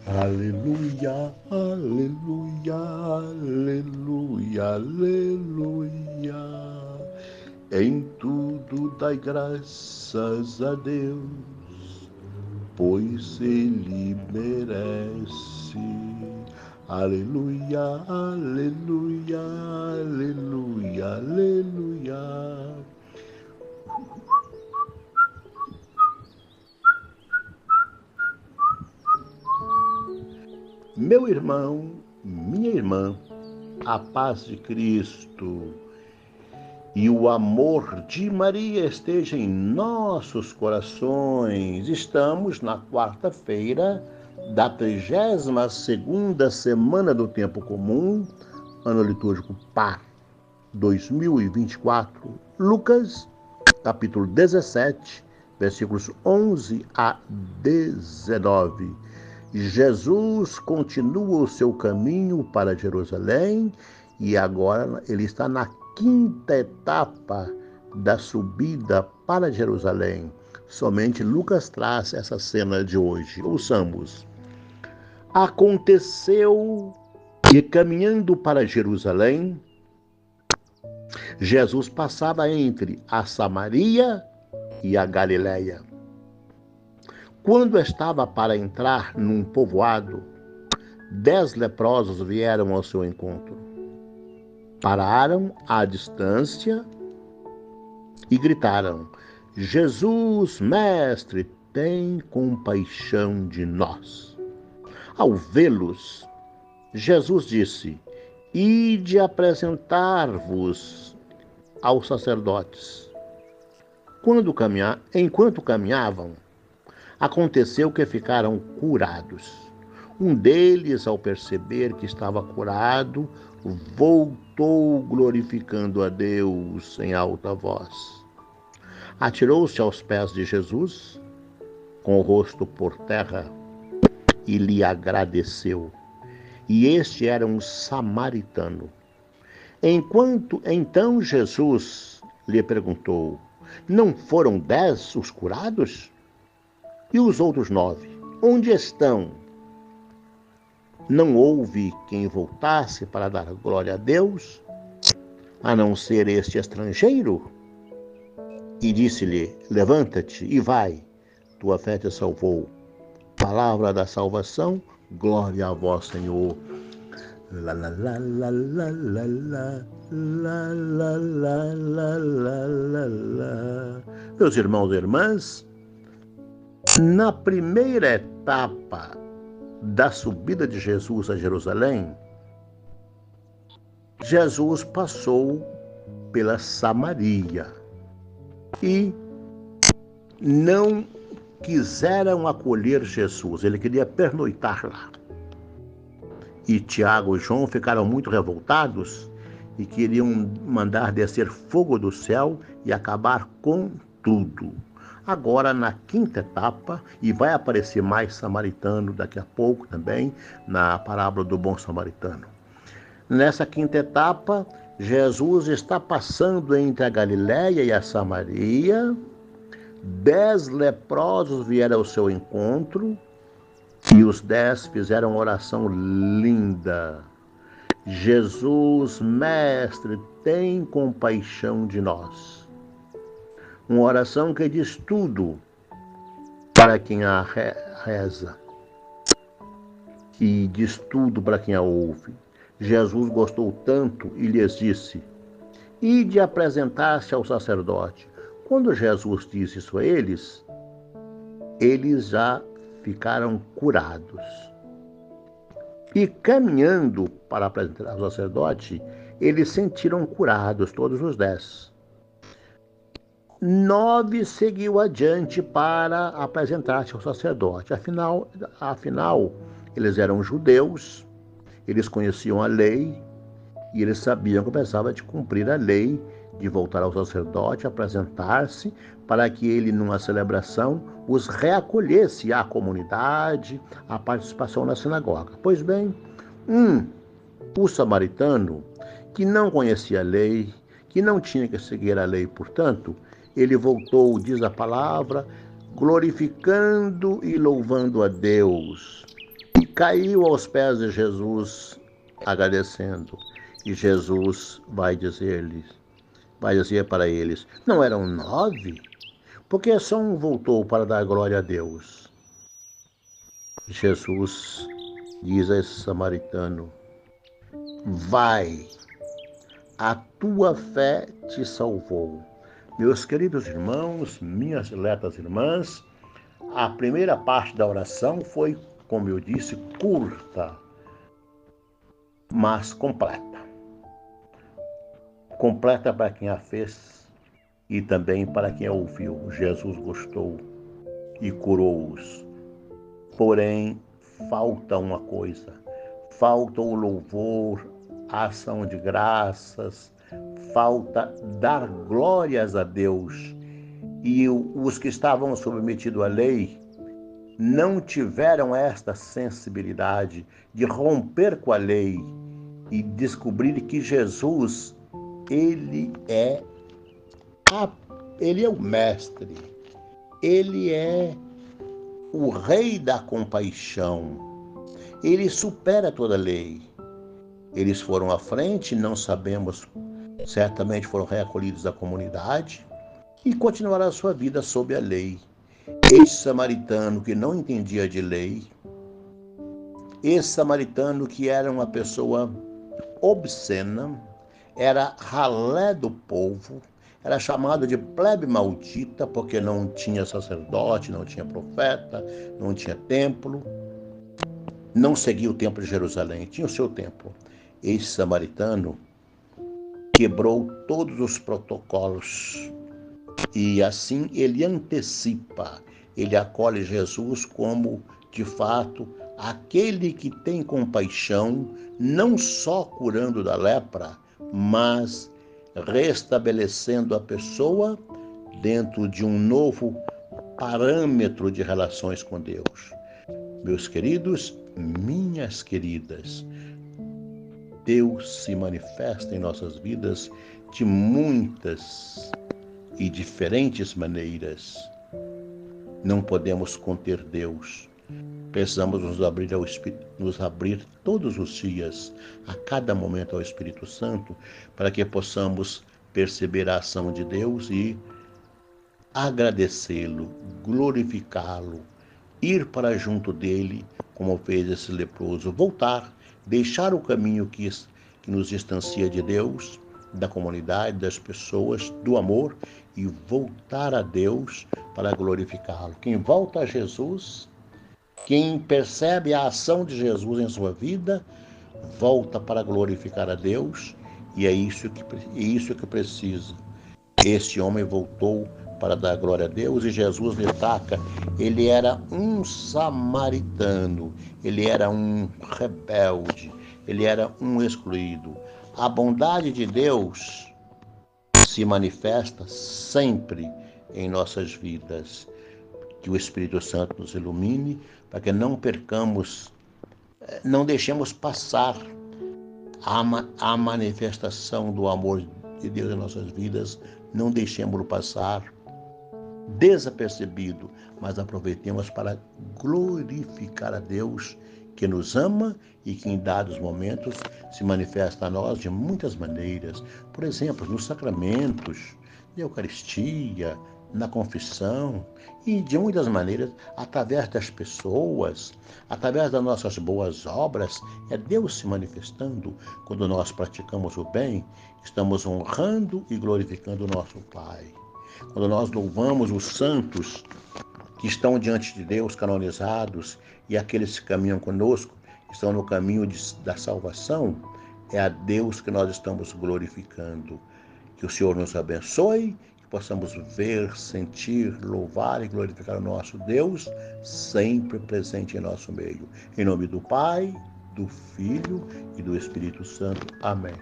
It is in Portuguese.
Aleluia, aleluia, aleluia, aleluia. Em tudo dai graças a Deus, pois Ele merece. Aleluia, aleluia, aleluia, aleluia. Meu irmão, minha irmã, a paz de Cristo e o amor de Maria esteja em nossos corações. Estamos na quarta-feira da 32ª semana do Tempo Comum, ano litúrgico Par 2024, Lucas, capítulo 17, versículos 11 a 19. Jesus continua o seu caminho para Jerusalém e agora ele está na quinta etapa da subida para Jerusalém. Somente Lucas traz essa cena de hoje. Ouçamos. Aconteceu que, caminhando para Jerusalém, Jesus passava entre a Samaria e a Galiléia. Quando estava para entrar num povoado, 10 leprosos vieram ao seu encontro. Pararam à distância e gritaram: Jesus, mestre, tem compaixão de nós. Ao vê-los, Jesus disse: Ide apresentar-vos aos sacerdotes. Enquanto caminhavam, aconteceu que ficaram curados. Um deles, ao perceber que estava curado, voltou glorificando a Deus em alta voz. Atirou-se aos pés de Jesus, com o rosto por terra, e lhe agradeceu. E este era um samaritano. Então Jesus lhe perguntou: Não foram 10 os curados? E os outros 9, onde estão? Não houve quem voltasse para dar glória a Deus, a não ser este estrangeiro? E disse-lhe: Levanta-te e vai, tua fé te salvou. Palavra da salvação, glória a vós, Senhor. La la la la la la la la la la la la. Meus irmãos e irmãs, na primeira etapa da subida de Jesus a Jerusalém, Jesus passou pela Samaria e não quiseram acolher Jesus. Ele queria pernoitar lá. E Tiago e João ficaram muito revoltados e queriam mandar descer fogo do céu e acabar com tudo. Agora, na quinta etapa, e vai aparecer mais samaritano daqui a pouco também, na parábola do bom samaritano. Nessa quinta etapa, Jesus está passando entre a Galiléia e a Samaria. 10 leprosos vieram ao seu encontro e os 10 fizeram uma oração linda. Jesus, mestre, tem compaixão de nós. Uma oração que diz tudo para quem a reza e diz tudo para quem a ouve. Jesus gostou tanto e lhes disse: Ide apresentar-se ao sacerdote. Quando Jesus disse isso a eles já ficaram curados. E caminhando para apresentar ao sacerdote, eles sentiram curados, todos os 10. 9 seguiu adiante para apresentar-se ao sacerdote. Afinal, eles eram judeus, eles conheciam a lei e eles sabiam que precisava de cumprir a lei, de voltar ao sacerdote, apresentar-se, para que ele, numa celebração, os reacolhesse à comunidade, à participação na sinagoga. Pois bem, o samaritano, que não conhecia a lei, que não tinha que seguir a lei, portanto, ele voltou, diz a palavra, glorificando e louvando a Deus. caiu aos pés de Jesus, agradecendo. E Jesus vai dizer para eles: não eram 9? Por que só um voltou para dar glória a Deus? Jesus diz a esse samaritano: vai, a tua fé te salvou. Meus queridos irmãos, minhas diletas irmãs, a primeira parte da oração foi, como eu disse, curta, mas completa. Completa para quem a fez e também para quem a ouviu. Jesus gostou e curou-os. Porém, falta uma coisa. Falta o louvor, a ação de graças, falta dar glórias a Deus. E os que estavam submetidos à lei não tiveram esta sensibilidade de romper com a lei e descobrir que Jesus, ele é o mestre, ele é o rei da compaixão, ele supera toda lei. Eles foram à frente, não sabemos, certamente foram recolhidos da comunidade e continuaram a sua vida sob a lei. Esse samaritano que não entendia de lei, esse samaritano que era uma pessoa obscena, era ralé do povo, era chamado de plebe maldita, porque não tinha sacerdote, não tinha profeta, não tinha templo, não seguia o templo de Jerusalém, tinha o seu templo. Esse samaritano quebrou todos os protocolos e assim ele antecipa, ele acolhe Jesus como, de fato, aquele que tem compaixão, não só curando da lepra, mas restabelecendo a pessoa dentro de um novo parâmetro de relações com Deus. Meus queridos, minhas queridas, Deus se manifesta em nossas vidas de muitas e diferentes maneiras. Não podemos conter Deus. Precisamos nos abrir todos os dias, a cada momento ao Espírito Santo, para que possamos perceber a ação de Deus e agradecê-lo, glorificá-lo, ir para junto dele, como fez esse leproso, voltar, deixar o caminho que nos distancia de Deus, da comunidade, das pessoas, do amor, e voltar a Deus para glorificá-lo. Quem volta a Jesus, quem percebe a ação de Jesus em sua vida, volta para glorificar a Deus, e é isso que precisa. Este homem voltou para dar glória a Deus e Jesus lhe taca. Ele era um samaritano, ele era um rebelde, ele era um excluído. A bondade de Deus se manifesta sempre em nossas vidas. Que o Espírito Santo nos ilumine para que não percamos, não deixemos passar a manifestação do amor de Deus em nossas vidas, não deixemos-lo passar desapercebido, mas aproveitemos para glorificar a Deus que nos ama e que em dados momentos se manifesta a nós de muitas maneiras. Por exemplo, nos sacramentos, na Eucaristia, na confissão e de muitas maneiras, através das pessoas, através das nossas boas obras, é Deus se manifestando. Quando nós praticamos o bem, estamos honrando e glorificando o nosso Pai. Quando nós louvamos os santos que estão diante de Deus, canonizados, e aqueles que caminham conosco, estão no caminho da salvação, é a Deus que nós estamos glorificando. Que o Senhor nos abençoe, que possamos ver, sentir, louvar e glorificar o nosso Deus, sempre presente em nosso meio. Em nome do Pai, do Filho e do Espírito Santo. Amém.